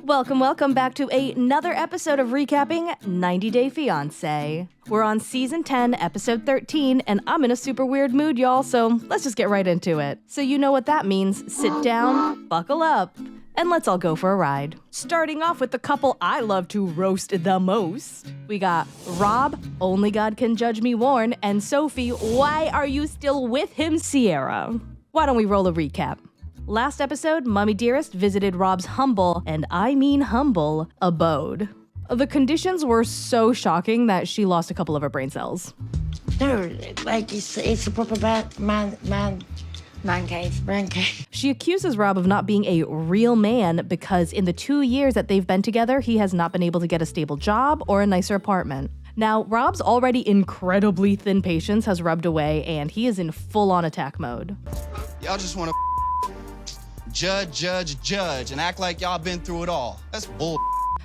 Welcome back to another episode of recapping 90 Day Fiance. We're on season 10, episode 13, and I'm in a super weird mood, y'all, so let's just get right into it. So you know what that means. Sit down, buckle up, and let's all go for a ride. Starting off with the couple I love to roast the most. We got Rob, only God can judge me, Warren, and Sophie, why are you still with him, Sierra? Why don't we roll a recap? Last episode, Mommy Dearest visited Rob's humble, and I mean humble, abode. The conditions were so shocking that she lost a couple of her brain cells. No, like it's a proper man cave. She accuses Rob of not being a real man because in the 2 years that they've been together, he has not been able to get a stable job or a nicer apartment. Now, Rob's already incredibly thin patience has rubbed away, and he is in full-on attack mode. Y'all just want to judge, and act like y'all been through it all. That's bull.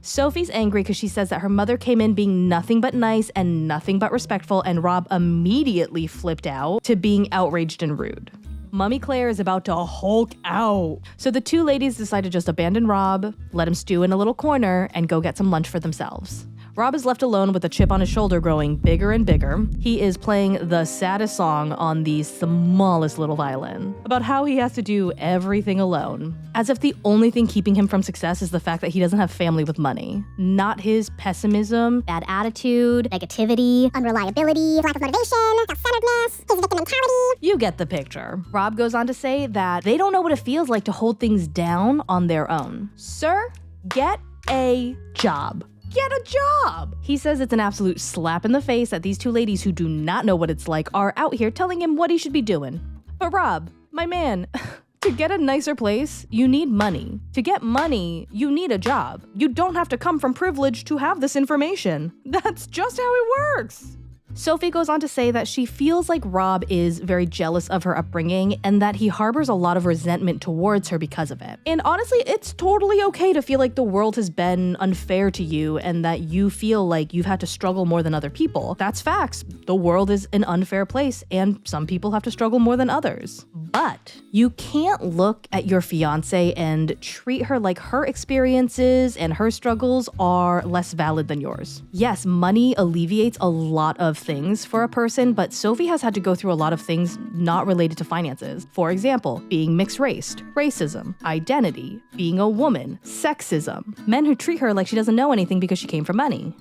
Sophie's angry because she says that her mother came in being nothing but nice and nothing but respectful, and Rob immediately flipped out to being outraged and rude. Mummy Claire is about to Hulk out. So the two ladies decide to just abandon Rob, let him stew in a little corner, and go get some lunch for themselves. Rob is left alone with a chip on his shoulder growing bigger and bigger. He is playing the saddest song on the smallest little violin about how he has to do everything alone, as if the only thing keeping him from success is the fact that he doesn't have family with money, not his pessimism, bad attitude, negativity, unreliability, lack of motivation, self-centeredness, his victim mentality. You get the picture. Rob goes on to say that they don't know what it feels like to hold things down on their own. Sir, get a job. Get a job! He says it's an absolute slap in the face that these two ladies who do not know what it's like are out here telling him what he should be doing. But Rob, my man, to get a nicer place, you need money. To get money, you need a job. You don't have to come from privilege to have this information. That's just how it works. Sophie goes on to say that she feels like Rob is very jealous of her upbringing and that he harbors a lot of resentment towards her because of it. And honestly, it's totally okay to feel like the world has been unfair to you and that you feel like you've had to struggle more than other people. That's facts. The world is an unfair place and some people have to struggle more than others. But you can't look at your fiance and treat her like her experiences and her struggles are less valid than yours. Yes, money alleviates a lot of things for a person, but Sophie has had to go through a lot of things not related to finances. For example, being mixed-raced, racism, identity, being a woman, sexism, men who treat her like she doesn't know anything because she came from money.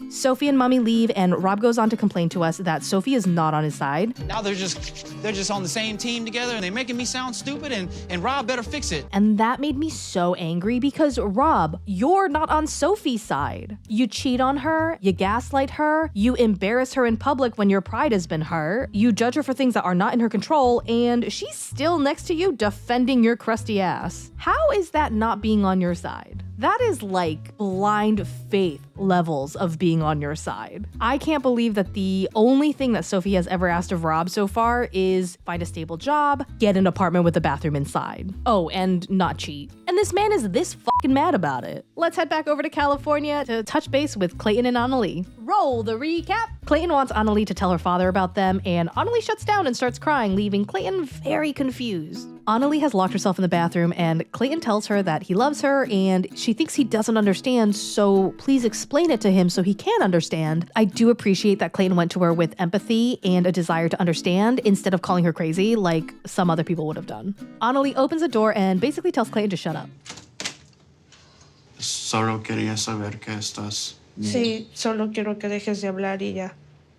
Sophie and Mommy leave, and Rob goes on to complain to us that Sophie is not on his side. Now they're just on the same team together, and they're making me sound stupid, and Rob better fix it. And that made me so angry because, Rob, you're not on Sophie's side. You cheat on her, you gaslight her, you embarrass her in public when your pride has been hurt, you judge her for things that are not in her control, and she's still next to you defending your crusty ass. How is that not being on your side? That is like blind faith levels of being on your side. I can't believe that the only thing that Sophie has ever asked of Rob so far is find a stable job, get an apartment with a bathroom inside. Oh, and not cheat. And this man is this fucking mad about it. Let's head back over to California to touch base with Clayton and Anali. Roll the recap. Clayton wants Anali to tell her father about them, and Anali shuts down and starts crying, leaving Clayton very confused. Anali has locked herself in the bathroom, and Clayton tells her that he loves her, and she thinks he doesn't understand, so please explain it to him so he can understand. I do appreciate that Clayton went to her with empathy and a desire to understand instead of calling her crazy like some other people would have done. Anali opens the door and basically tells Clayton to shut up. Solo quería saber que estás. Sí, solo quiero que dejes de hablar y ya.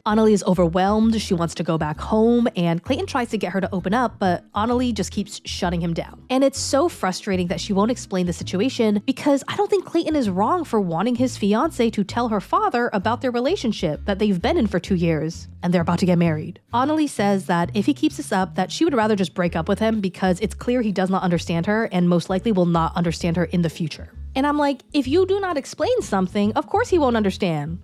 Anali is overwhelmed, she wants to go back home, and Clayton tries to get her to open up, but Anali just keeps shutting him down. And it's so frustrating that she won't explain the situation because I don't think Clayton is wrong for wanting his fiance to tell her father about their relationship that they've been in for 2 years, and they're about to get married. Anali says that if he keeps this up, that she would rather just break up with him because it's clear he does not understand her and most likely will not understand her in the future. And I'm like, if you do not explain something, of course he won't understand.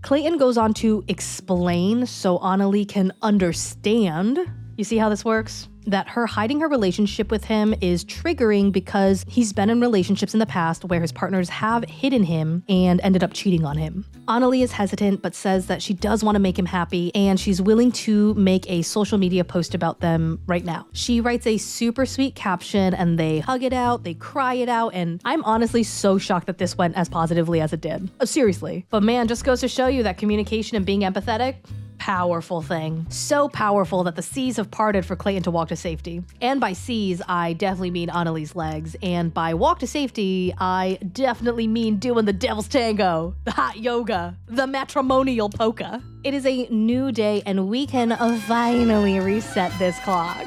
Clayton goes on to explain so Anali can understand. You see how this works? that her hiding her relationship with him is triggering because he's been in relationships in the past where his partners have hidden him and ended up cheating on him. Anali is hesitant but says that she does want to make him happy and she's willing to make a social media post about them right now. She writes a super sweet caption and they hug it out, they cry it out, and I'm honestly so shocked that this went as positively as it did. Seriously. But man, just goes to show you that communication and being empathetic, powerful thing. So powerful that the seas have parted for Clayton to walk to safety. And by seas, I definitely mean Anali's legs. And by walk to safety, I definitely mean doing the devil's tango, the hot yoga, the matrimonial polka. It is a new day and we can finally reset this clock.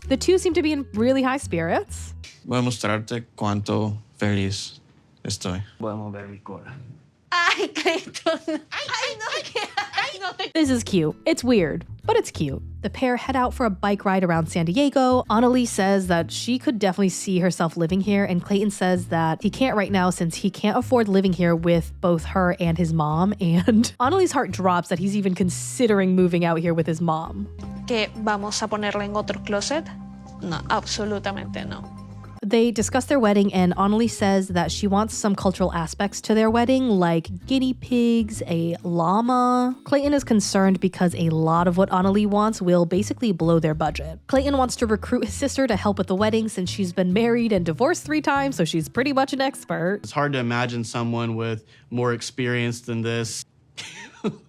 The two seem to be in really high spirits. Voy a mostrarte cuánto feliz estoy. Podemos ver mi cola. Ay, Clayton. Ay, no. This is cute. It's weird, but it's cute. The pair head out for a bike ride around San Diego. Anali says that she could definitely see herself living here, and Clayton says that he can't right now since he can't afford living here with both her and his mom, and Anali's heart drops that he's even considering moving out here with his mom. ¿Que vamos a ponerla en otro closet? No, absolutamente no. They discuss their wedding, and Anali says that she wants some cultural aspects to their wedding, like guinea pigs, a llama. Clayton is concerned because a lot of what Anali wants will basically blow their budget. Clayton wants to recruit his sister to help with the wedding since she's been married and divorced 3 times, so she's pretty much an expert. It's hard to imagine someone with more experience than this.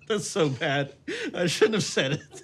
That's so bad. I shouldn't have said it.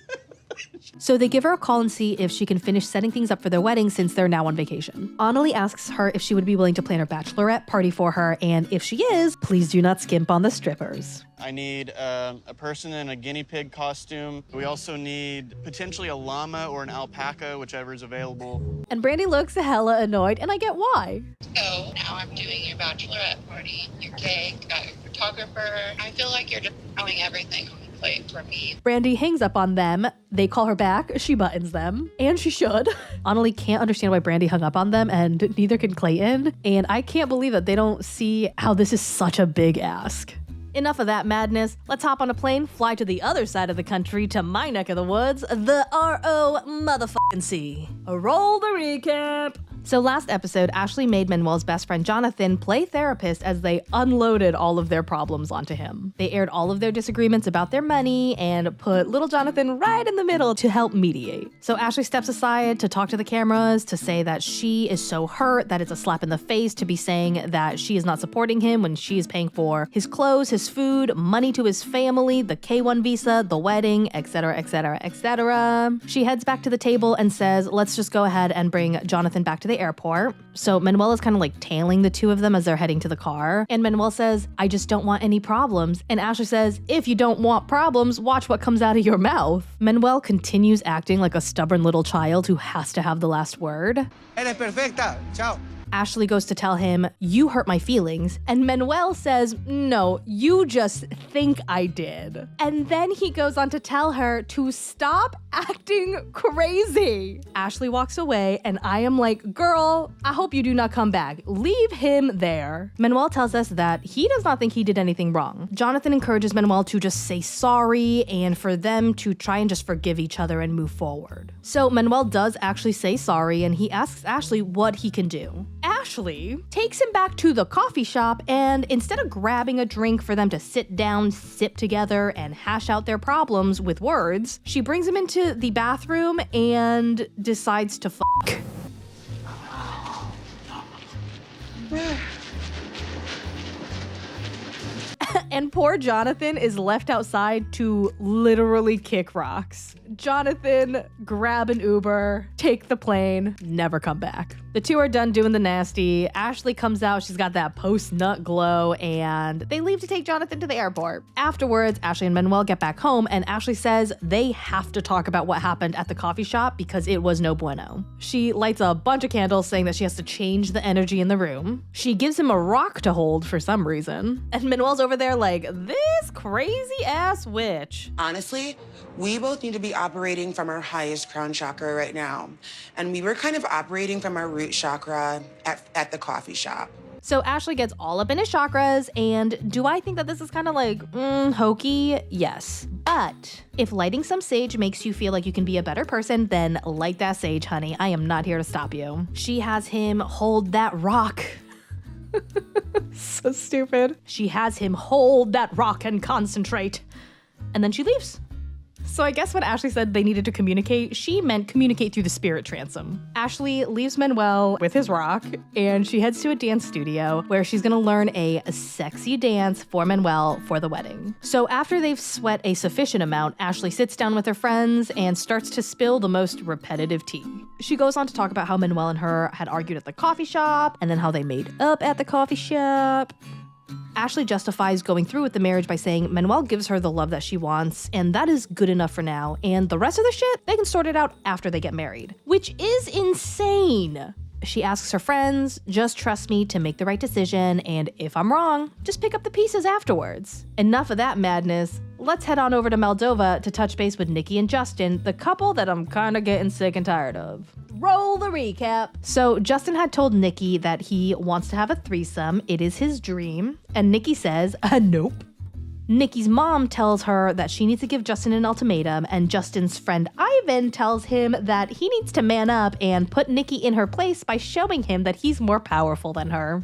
So they give her a call and see if she can finish setting things up for their wedding since they're now on vacation. Anali asks her if she would be willing to plan her bachelorette party for her, and if she is, please do not skimp on the strippers. I need a person in a guinea pig costume. We also need potentially a llama or an alpaca, whichever is available. And Brandy looks hella annoyed, and I get why. So now I'm doing your bachelorette party, your cake, got your photographer. I feel like you're just throwing everything on the plate for me. Brandy hangs up on them. They call her back. She buttons them. And she should. Anali can't understand why Brandy hung up on them, and neither can Clayton. And I can't believe that they don't see how this is such a big ask. Enough of that madness. Let's hop on a plane, fly to the other side of the country, to my neck of the woods, the R.O. motherfucking C. Roll the recap. So last episode, Ashley made Manuel's best friend Jonathan play therapist as they unloaded all of their problems onto him. They aired all of their disagreements about their money and put little Jonathan right in the middle to help mediate. So Ashley steps aside to talk to the cameras to say that she is so hurt that it's a slap in the face to be saying that she is not supporting him when she is paying for his clothes, his food, money to his family, the K-1 visa, the wedding, etc., etc., etc. She heads back to the table and says, let's just go ahead and bring Jonathan back to the airport. So Manuel is kind of like tailing the two of them as they're heading to the car. And Manuel says, I just don't want any problems. And Ashley says, if you don't want problems, watch what comes out of your mouth. Manuel continues acting like a stubborn little child who has to have the last word. Eres perfecta. Ciao. Ashley goes to tell him, you hurt my feelings. And Manuel says, no, you just think I did. And then he goes on to tell her to stop acting crazy. Ashley walks away and I am like, girl, I hope you do not come back. Leave him there. Manuel tells us that he does not think he did anything wrong. Jonathan encourages Manuel to just say sorry and for them to try and just forgive each other and move forward. So Manuel does actually say sorry and he asks Ashley what he can do. Ashley takes him back to the coffee shop, and instead of grabbing a drink for them to sit down, sip together, and hash out their problems with words, she brings him into the bathroom and decides to fuck. And poor Jonathan is left outside to literally kick rocks. Jonathan, grab an Uber, take the plane, never come back. The two are done doing the nasty. Ashley comes out, she's got that post-nut glow, and they leave to take Jonathan to the airport. Afterwards, Ashley and Manuel get back home, and Ashley says they have to talk about what happened at the coffee shop because it was no bueno. She lights a bunch of candles saying that she has to change the energy in the room. She gives him a rock to hold for some reason. And Manuel's over there like, this crazy ass witch. Honestly, we both need to be operating from our highest crown chakra right now. And we were kind of operating from our root chakra at the coffee shop. So Ashley gets all up in his chakras, and do I think that this is kind of like, hokey? Yes. But if lighting some sage makes you feel like you can be a better person, then light that sage, honey. I am not here to stop you. She has him hold that rock. So stupid. She has him hold that rock and concentrate. And then she leaves. So I guess when Ashley said they needed to communicate, she meant communicate through the spirit transom. Ashley leaves Manuel with his rock, and she heads to a dance studio where she's gonna learn a sexy dance for Manuel for the wedding. So after they've sweat a sufficient amount, Ashley sits down with her friends and starts to spill the most repetitive tea. She goes on to talk about how Manuel and her had argued at the coffee shop, and then how they made up at the coffee shop. Ashley justifies going through with the marriage by saying Manuel gives her the love that she wants, and that is good enough for now, and the rest of the shit, they can sort it out after they get married. Which is insane! She asks her friends, just trust me to make the right decision, and if I'm wrong, just pick up the pieces afterwards. Enough of that madness. Let's head on over to Maldova to touch base with Nikki and Justin, the couple that I'm kinda getting sick and tired of. Roll the recap. So Justin had told Nikki that he wants to have a threesome. It is his dream. And Nikki says, nope. Nikki's mom tells her that she needs to give Justin an ultimatum, and Justin's friend Ivan tells him that he needs to man up and put Nikki in her place by showing him that he's more powerful than her.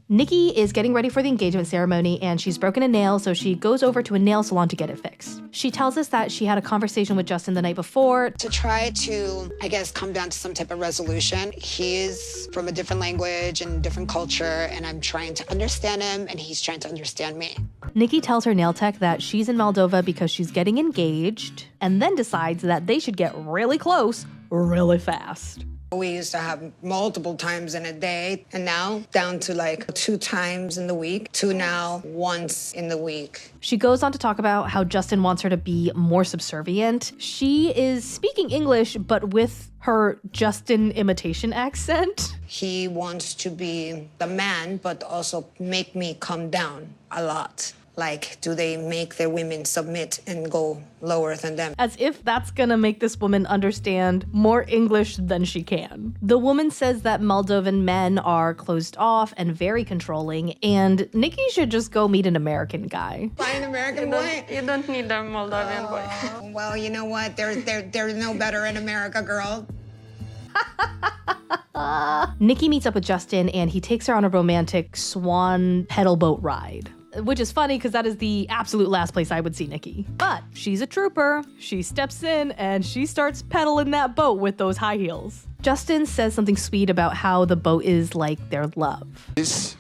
Nikki is getting ready for the engagement ceremony, and she's broken a nail, so she goes over to a nail salon to get it fixed. She tells us that she had a conversation with Justin the night before to try to, I guess, come down to some type of resolution. He is from a different language and different culture, and I'm trying to understand him, and he's trying to understand me. Nikki tells her nail tech that she's in Maldova because she's getting engaged, and then decides that they should get really close really fast. We used to have multiple times in a day, and now down to like 2 times in the week, to now once in the week. She goes on to talk about how Justin wants her to be more subservient. She is speaking English, but with her Justin imitation accent. He wants to be the man, but also make me come down a lot. Like, do they make their women submit and go lower than them? As if that's gonna make this woman understand more English than she can. The woman says that Moldovan men are closed off and very controlling, and Nikki should just go meet an American guy. Find an American boy? You don't need a Moldovan boy. Well, you know what? There's no better in America, girl. Nikki meets up with Justin, and he takes her on a romantic swan pedal boat ride. Which is funny because that is the absolute last place I would see Nikki. But she's a trooper. She steps in and she starts pedaling that boat with those high heels. Justin says something sweet about how the boat is like their love. This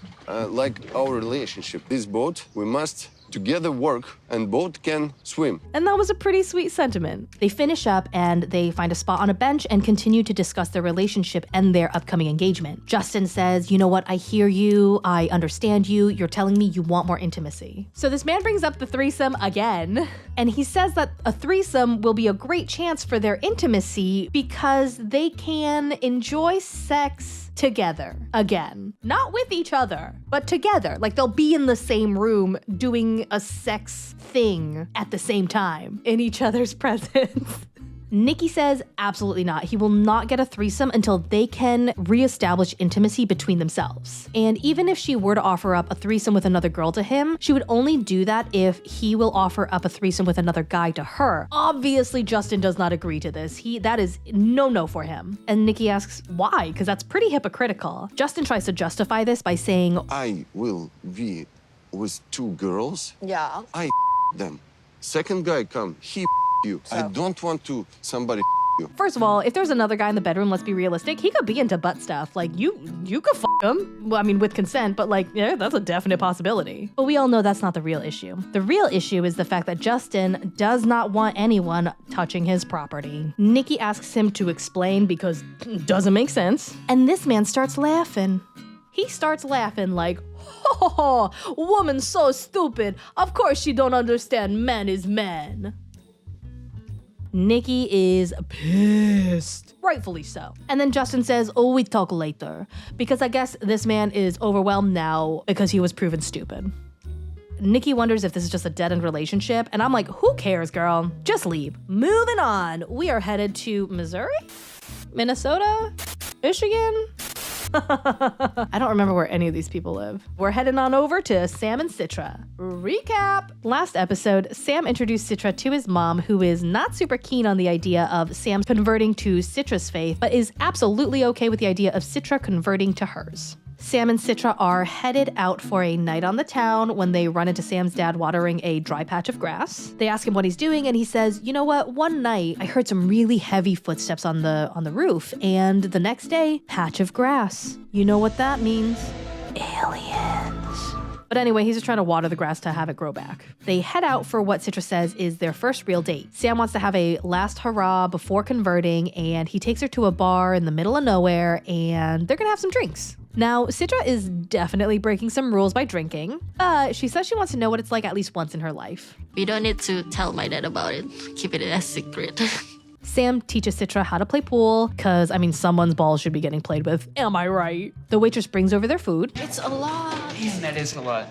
like our relationship. This boat, we must together work and both can swim. And that was a pretty sweet sentiment. They finish up and they find a spot on a bench and continue to discuss their relationship and their upcoming engagement. Justin says, you know what, I hear you, I understand you, you're telling me you want more intimacy. So this man brings up the threesome again, and he says that a threesome will be a great chance for their intimacy because they can enjoy sex together again. Not with each other, but together. Like they'll be in the same room doing a sex thing at the same time in each other's presence. Nikki says absolutely not. He will not get a threesome until they can reestablish intimacy between themselves. And even if she were to offer up a threesome with another girl to him, she would only do that if he will offer up a threesome with another guy to her. Obviously, Justin does not agree to this. That is no for him. And Nikki asks why, because that's pretty hypocritical. Justin tries to justify this by saying, I will be with 2 girls. Yeah. I them. Second guy come, he you. I don't want to somebody you. First of all, if there's another guy in the bedroom, let's be realistic, he could be into butt stuff. Like, you could him. Well, I mean, with consent, but like, yeah, that's a definite possibility. But we all know that's not the real issue. The real issue is the fact that Justin does not want anyone touching his property. Nikki asks him to explain because it doesn't make sense. And this man starts laughing. He starts laughing like, oh, woman so stupid. Of course she don't understand man is man. Nikki is pissed. Rightfully so. And then Justin says, oh, we talk later. Because I guess this man is overwhelmed now because he was proven stupid. Nikki wonders if this is just a dead-end relationship. And I'm like, who cares, girl? Just leave. Moving on. We are headed to Missouri? Minnesota? Michigan? I don't remember where any of these people live. We're heading on over to Sam and Citra. Recap! Last episode, Sam introduced Citra to his mom, who is not super keen on the idea of Sam converting to Citra's faith, but is absolutely okay with the idea of Citra converting to hers. Sam and Citra are headed out for a night on the town when they run into Sam's dad watering a dry patch of grass. They ask him what he's doing, and he says, "You know what? One night I heard some really heavy footsteps on the roof, and the next day, patch of grass. You know what that means? Aliens." But anyway, he's just trying to water the grass to have it grow back. They head out for what Citra says is their first real date. Sam wants to have a last hurrah before converting, and he takes her to a bar in the middle of nowhere, and they're gonna have some drinks. Now, Citra is definitely breaking some rules by drinking, but she says she wants to know what it's like at least once in her life. We don't need to tell my dad about it. Keep it a secret. Sam teaches Citra how to play pool, because, someone's balls should be getting played with. Am I right? The waitress brings over their food. It's a lot. Man, that is a lot.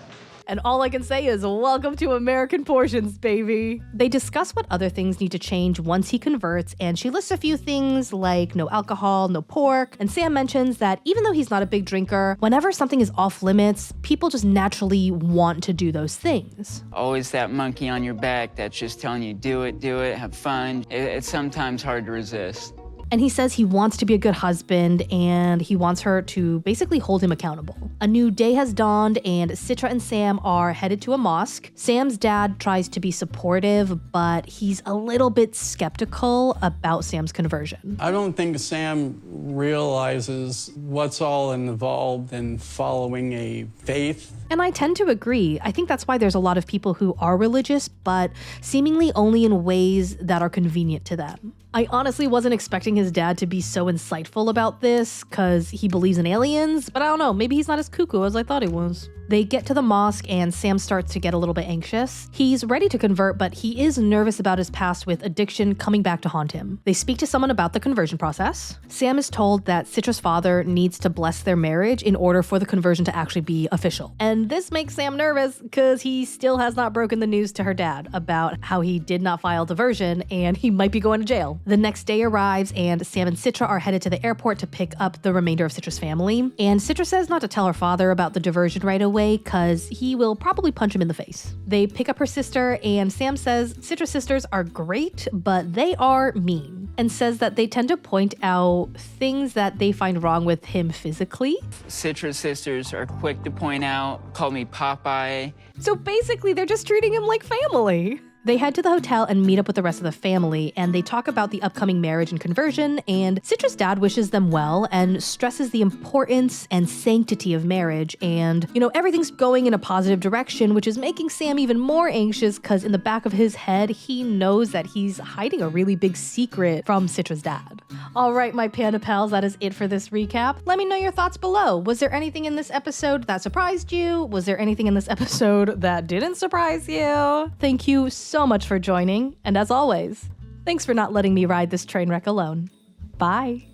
And all I can say is, welcome to American portions, baby. They discuss what other things need to change once he converts, and she lists a few things like no alcohol, no pork, and Sam mentions that even though he's not a big drinker, whenever something is off limits, people just naturally want to do those things. Always that monkey on your back that's just telling you, do it, have fun. It's sometimes hard to resist. And he says he wants to be a good husband, and he wants her to basically hold him accountable. A new day has dawned, and Citra and Sam are headed to a mosque. Sam's dad tries to be supportive, but he's a little bit skeptical about Sam's conversion. I don't think Sam realizes what's all involved in following a faith. And I tend to agree. I think that's why there's a lot of people who are religious, but seemingly only in ways that are convenient to them. I honestly wasn't expecting his dad to be so insightful about this, because he believes in aliens, but I don't know, maybe he's not as cuckoo as I thought he was. They get to the mosque and Sam starts to get a little bit anxious. He's ready to convert, but he is nervous about his past with addiction coming back to haunt him. They speak to someone about the conversion process. Sam is told that Citra's father needs to bless their marriage in order for the conversion to actually be official. And this makes Sam nervous because he still has not broken the news to her dad about how he did not file diversion and he might be going to jail. The next day arrives and Sam and Citra are headed to the airport to pick up the remainder of Citra's family. And Citra says not to tell her father about the diversion right away because he will probably punch him in the face. They pick up her sister and Sam says Citra's sisters are great, but they are mean, and says that they tend to point out things that they find wrong with him physically. Citra's sisters are quick to point out, call me Popeye. So basically they're just treating him like family. They head to the hotel and meet up with the rest of the family, and they talk about the upcoming marriage and conversion, and Citra's dad wishes them well and stresses the importance and sanctity of marriage, and, everything's going in a positive direction, which is making Sam even more anxious because in the back of his head, he knows that he's hiding a really big secret from Citra's dad. All right, my Panda Pals, that is it for this recap. Let me know your thoughts below. Was there anything in this episode that surprised you? Was there anything in this episode that didn't surprise you? Thank you so much for joining, and as always, thanks for not letting me ride this train wreck alone. Bye.